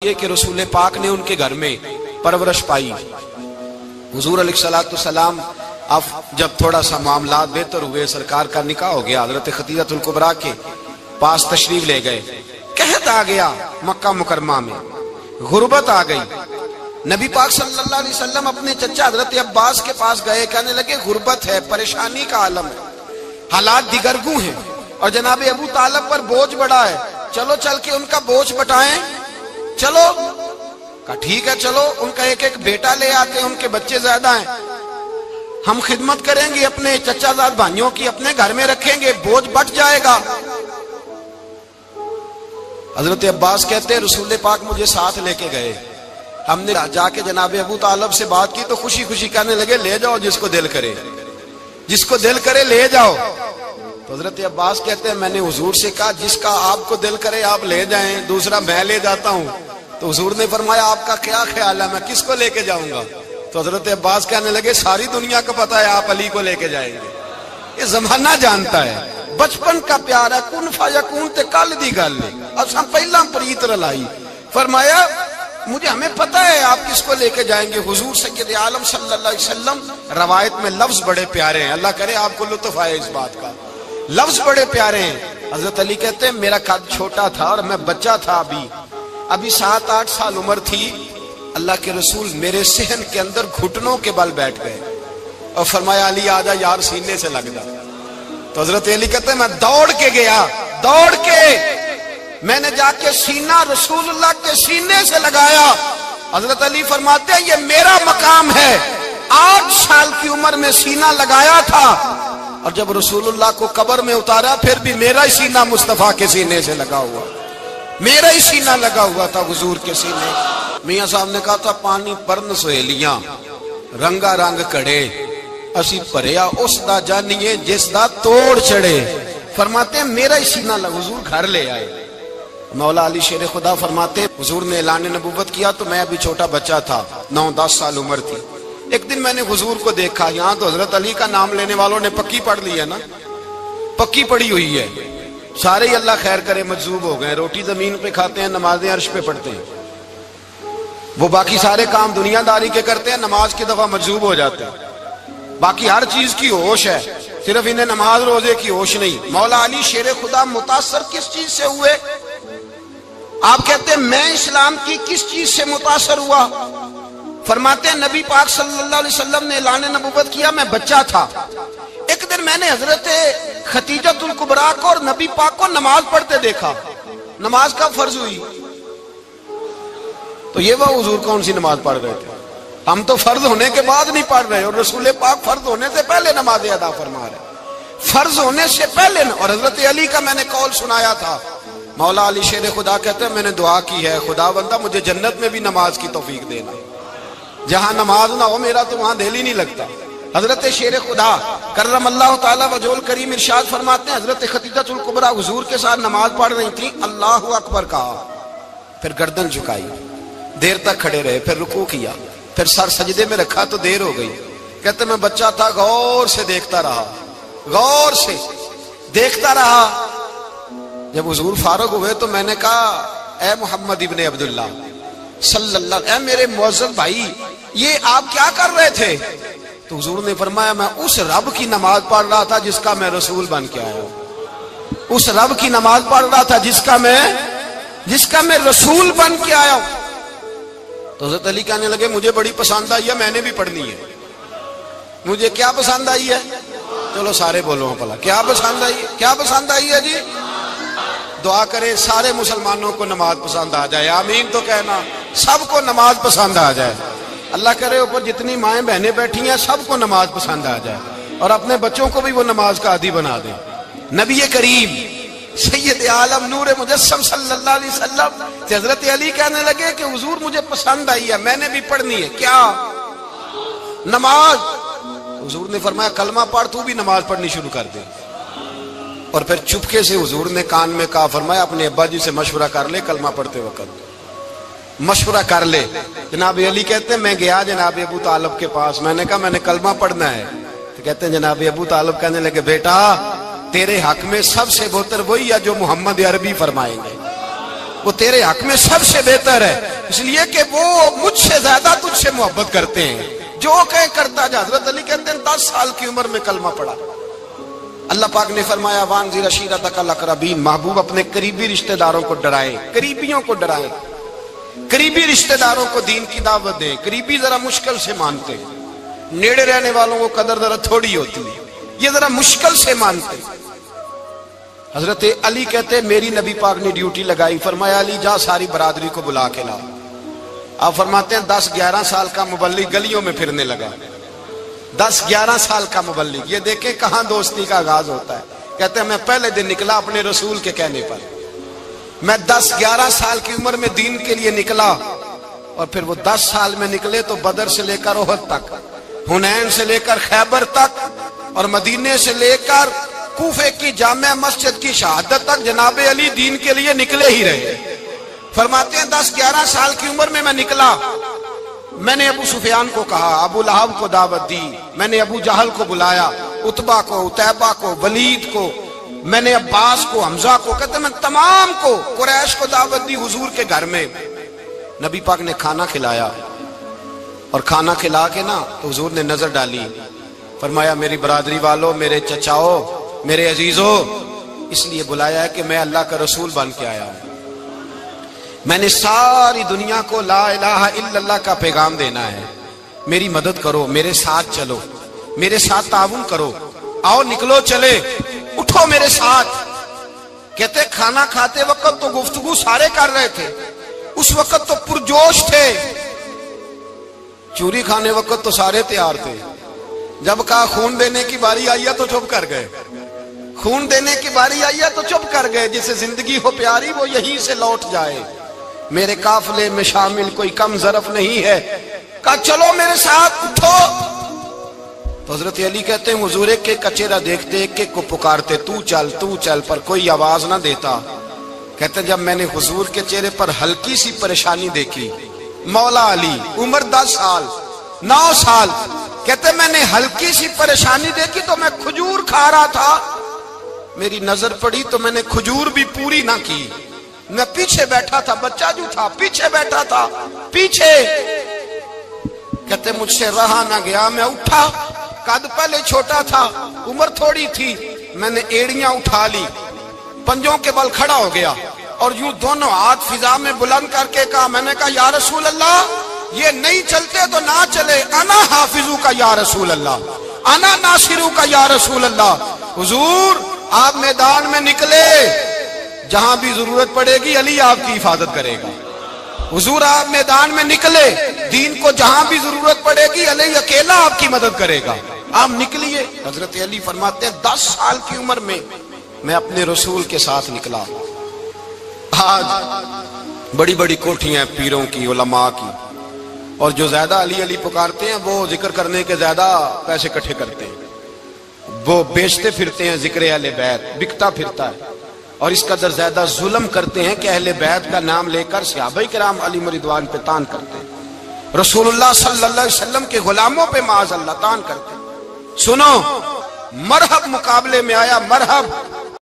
یہ کہ رسول پاک نے ان کے گھر میں پرورش پائی۔ حضور علیہ السلام اب جب تھوڑا سا معاملات بہتر ہوئے، سرکار کا نکاح ہو گیا، حضرت خدیجہ الکبریٰ کے پاس تشریف لے گئے۔ قحط آ گیا مکہ مکرمہ میں، غربت آ گئی۔ نبی پاک صلی اللہ علیہ وسلم اپنے چچا حضرت عباس کے پاس گئے، کہنے لگے غربت ہے، پریشانی کا عالم ہے، حالات دیگرگوں ہیں اور جناب ابو طالب پر بوجھ بڑا ہے، چلو چل کے ان کا بوجھ بٹائیں۔ چلو کہا ٹھیک ہے، چلو ان کا ایک ایک بیٹا لے آتے ہیں، ان کے بچے زیادہ ہیں، ہم خدمت کریں گے اپنے چچا زاد بھائیوں کی، اپنے گھر میں رکھیں گے، بوجھ بٹ جائے گا۔ حضرت عباس کہتے ہیں رسول پاک مجھے ساتھ لے کے گئے، ہم نے جا کے جناب ابو طالب سے بات کی تو خوشی خوشی کہنے لگے لے جاؤ جس کو دل کرے، جس کو دل کرے لے جاؤ۔ تو حضرت عباس کہتے ہیں میں نے حضور سے کہا جس کا آپ کو دل کرے آپ لے جائیں، دوسرا میں لے جاتا ہوں۔ تو حضور نے فرمایا آپ کا کیا خیال ہے، میں کس کو لے کے جاؤں گا؟ تو حضرت عباس کہنے لگے ساری دنیا کو پتا ہے آپ علی کو لے کے جائیں گے، یہ زمانہ جانتا ہے، بچپن کا پیار ہے، کن فیکون تے کل دی گل نہیں، اب ہم پہلا پریت رلائی۔ فرمایا مجھے ہمیں پتا ہے آپ کس کو لے کے جائیں گے، حضور سید عالم صلی اللہ علیہ وسلم۔ روایت میں لفظ بڑے پیارے ہیں، اللہ کرے آپ کو لطف آئے اس بات کا، لفظ بڑے پیارے ہیں۔ حضرت علی کہتے ہیں میرا قد چھوٹا تھا اور میں بچہ تھا، ابھی 7-8 سال عمر تھی، اللہ کے رسول میرے صحن کے اندر گھٹنوں کے بل بیٹھ گئے اور فرمایا علی آجا یار سینے سے لگ جا۔ تو حضرت علی کہتے ہیں میں دوڑ کے گیا، دوڑ کے میں نے جا کے سینہ رسول اللہ کے سینے سے لگایا۔ حضرت علی فرماتے ہیں یہ میرا مقام ہے، 8 سال کی عمر میں سینہ لگایا تھا اور جب رسول اللہ کو قبر میں اتارا پھر بھی میرا ہی سینہ مصطفیٰ کے سینے سے لگا ہوا، میرا ہی سینہ لگا ہوا تھا حضور کے سینے۔ میاں صاحب نے کہا تھا پانی پرن سہیلیاں رنگا رنگ کڑے، اسی پریا اس دا جانیے جس دا توڑ چڑے۔ فرماتے ہیں میرا ہی سینہ لگا، حضور گھر لے آئے۔ مولا علی شیر خدا فرماتے ہیں حضور نے اعلان نبوت کیا تو میں ابھی چھوٹا بچہ تھا، 9-10 سال عمر تھی۔ ایک دن میں نے حضور کو دیکھا، یہاں تو حضرت علی کا نام لینے والوں نے پکی پڑھ لی ہے نا، پکی پڑھی ہوئی ہے، سارے ہی اللہ خیر کرے مجذوب ہو گئے، روٹی زمین پہ کھاتے ہیں، نمازیں عرش پہ پڑھتے ہیں، وہ باقی سارے کام دنیا داری کے کرتے ہیں، نماز کی دفعہ مجذوب ہو جاتے ہیں، باقی ہر چیز کی ہوش ہے، صرف انہیں نماز روزے کی ہوش نہیں۔ مولا علی شیر خدا متاثر کس چیز سے ہوئے؟ آپ کہتے ہیں میں اسلام کی کس چیز سے متاثر ہوا؟ فرماتے ہیں نبی پاک صلی اللہ علیہ وسلم نے اعلان نبوت کیا، میں بچہ تھا، ایک دن میں نے حضرت خدیجہ الکبریٰ کو اور نبی پاک کو نماز پڑھتے دیکھا۔ نماز کا فرض ہوئی تو یہ وہ حضور کون سی نماز پڑھ رہے تھے؟ ہم تو فرض ہونے کے بعد نہیں پڑھ رہے، اور رسول پاک فرض ہونے سے پہلے نماز ادا فرما رہے، فرض ہونے سے پہلے۔ اور حضرت علی کا میں نے قول سنایا تھا، مولا علی شیر خدا کہتے ہیں میں نے دعا کی ہے خدا بندہ مجھے جنت میں بھی نماز کی توفیق دینا، جہاں نماز نہ ہو میرا تو وہاں دل ہی نہیں لگتا۔ حضرت شیر خدا کرم اللہ تعالیٰ وجہہ کریم ارشاد فرماتے ہیں حضرت خدیجہ الکبریٰ حضور کے ساتھ نماز پڑھ رہی تھی، اللہ اکبر کہا، پھر گردن جھکائی، دیر تک کھڑے رہے، پھر رکوع کیا، پھر سر سجدے میں رکھا تو دیر ہو گئی۔ کہتے میں بچہ تھا، غور سے دیکھتا رہا، غور سے دیکھتا رہا۔ جب حضور فارغ ہوئے تو میں نے کہا اے محمد ابن عبداللہ صلی اللہ، اے میرے معزز بھائی یہ آپ کیا کر رہے تھے؟ تو حضور نے فرمایا میں اس رب کی نماز پڑھ رہا تھا جس کا میں رسول بن کے آیا ہوں، اس رب کی نماز پڑھ رہا تھا جس کا میں رسول بن کے آیا ہوں۔ تو حضرت علی کہنے لگے مجھے بڑی پسند آئی ہے، میں نے بھی پڑھنی ہے۔ مجھے کیا پسند آئی ہے؟ چلو سارے بولو پلا کیا پسند آئی ہے؟ کیا پسند آئی ہے جی؟ دعا کرے سارے مسلمانوں کو نماز پسند آ جائے، آمین تو کہنا، سب کو نماز پسند آ جائے۔ اللہ کرے اوپر جتنی مائیں بہنیں بیٹھی ہیں سب کو نماز پسند آ جائے اور اپنے بچوں کو بھی وہ نماز کا عادی بنا دیں۔ نبی کریم سید عالم نور مجسم صلی اللہ علیہ وسلم سے حضرت علی کہنے لگے کہ حضور مجھے پسند آئی ہے، میں نے بھی پڑھنی ہے، کیا؟ نماز۔ حضور نے فرمایا کلمہ پڑھ، تو بھی نماز پڑھنی شروع کر دے۔ اور پھر چپکے سے حضور نے کان میں کہا، فرمایا اپنے ابا جی سے مشورہ کر لے کلمہ پڑھتے وقت، مشورہ کر لے۔ جناب علی کہتے ہیں میں گیا جناب ابو طالب کے پاس، میں نے کہا میں نے کلمہ پڑھنا ہے، تو کہتے ہیں جناب ابو طالب کہنے لگے بیٹا تیرے حق میں سب سے بہتر وہی ہے جو محمد عربی فرمائیں گے، وہ تیرے حق میں سب سے بہتر ہے، اس لیے کہ وہ مجھ سے زیادہ تجھ سے محبت کرتے ہیں، جو کہیں کرتا جا۔ حضرت علی کہتے ہیں 10 سال کی عمر میں کلمہ پڑھا۔ اللہ پاک نے فرمایا وانذر عشیرتک الاقربین، محبوب اپنے قریبی رشتہ داروں کو ڈرائیں، قریبیوں کو ڈرائیں، قریبی رشتہ داروں کو دین کی دعوت دیں۔ قریبی ذرا مشکل سے مانتے ہیں، نیڑے رہنے والوں کو قدر ذرا تھوڑی ہوتی ہے، یہ ذرا مشکل سے مانتے ہیں۔ حضرت علی کہتے ہیں میری نبی پاک نے ڈیوٹی لگائی، فرمایا علی جا ساری برادری کو بلا کے لا۔ آپ فرماتے ہیں 10-11 سال کا مبلغ گلیوں میں پھرنے لگا، 10-11 سال کا مبلغ، یہ دیکھیں کہاں دوستی کا آغاز ہوتا ہے۔ کہتے ہیں میں پہلے دن نکلا اپنے رسول کے کہنے پر، میں 10-11 سال کی عمر میں دین کے لیے نکلا، اور پھر وہ 10 سال میں نکلے تو بدر سے لے کر احد تک، حنین سے لے کر خیبر تک، اور مدینے سے لے کر کوفے کی جامع مسجد کی شہادت تک جناب علی دین کے لیے نکلے ہی رہے۔ فرماتے ہیں 10-11 سال کی عمر میں نکلا، میں نے ابو سفیان کو کہا، ابو لہب کو دعوت دی، میں نے ابو جہل کو بلایا، عتبہ کو، عتیبہ کو، ولید کو، میں نے عباس کو، حمزہ کو، کہتے میں تمام کو، قریش کو دعوت دی حضور کے گھر میں۔ نبی پاک نے کھانا کھلایا، اور کھانا کھلا کے نا تو حضور نے نظر ڈالی، فرمایا میری برادری والوں، میرے چچاؤ، میرے عزیزوں، اس لیے بلایا ہے کہ میں اللہ کا رسول بن کے آیا ہوں، میں نے ساری دنیا کو لا الہ الا اللہ کا پیغام دینا ہے، میری مدد کرو، میرے ساتھ چلو، میرے ساتھ تعاون کرو، آؤ نکلو چلے، اٹھو میرے ساتھ۔ کہتے کھانا کھاتے وقت تو گفتگو سارے کر رہے تھے، اس وقت تو پرجوش تھے، چوری کھانے وقت تو سارے تیار تھے، جب کہا خون دینے کی باری آئی ہے تو چپ کر گئے، خون دینے کی باری آئی ہے تو چپ کر گئے، جسے زندگی ہو پیاری وہ یہیں سے لوٹ جائے، میرے قافلے میں شامل کوئی کم ظرف نہیں ہے، کہا چلو میرے ساتھ اٹھو۔ تو حضرت علی کہتے ہیں حضور ایک ایک کا چہرہ دیکھتے، ایک ایک کو پکارتے، تو چل، پر کوئی آواز نہ دیتا۔ کہتے ہیں جب میں نے حضور کے چہرے پر ہلکی سی پریشانی دیکھی، مولا علی عمر 10 سال 9 سال، کہتے میں نے ہلکی سی پریشانی دیکھی تو میں کھجور کھا رہا تھا، میری نظر پڑی تو میں نے کھجور بھی پوری نہ کی، میں پیچھے بیٹھا تھا، بچہ جو تھا پیچھے بیٹھا تھا، پیچھے۔ کہتے مجھ سے رہا نہ گیا، میں اٹھا، قد پہلے چھوٹا تھا، عمر تھوڑی تھی، میں نے ایڑیاں اٹھا لی، پنجوں کے بل کھڑا ہو گیا، اور یوں دونوں ہاتھ فضا میں بلند کر کے کہا، میں نے کہا یا رسول اللہ یہ نہیں چلتے تو نہ چلے، انا حافظو کا یا رسول اللہ، انا ناصرو کا یا رسول اللہ۔ حضور آپ میدان میں نکلے، جہاں بھی ضرورت پڑے گی علی آپ کی حفاظت کرے گا۔ حضور آپ میدان میں نکلے، دین کو جہاں بھی ضرورت پڑے گی علی اکیلا آپ کی مدد کرے گا، آپ نکلیے۔ حضرت علی فرماتے ہیں 10 سال کی عمر میں اپنے رسول کے ساتھ نکلا۔ آج بڑی بڑی کوٹھیاں پیروں کی، علماء کی، اور جو زیادہ علی علی پکارتے ہیں وہ ذکر کرنے کے زیادہ پیسے اکٹھے کرتے ہیں، وہ بیچتے پھرتے ہیں، ذکر اہل بیت بکتا پھرتا ہے، اور اس قدر زیادہ ظلم کرتے ہیں کہ اہل بیت کا نام لے کر صحابہ کرام علی رضوان پہ تان کرتے ہیں، رسول اللہ صلی اللہ علیہ وسلم کے غلاموں پہ معاذ اللہ تان کرتے ہیں۔ سنو، مرحب مقابلے میں آیا، مرحب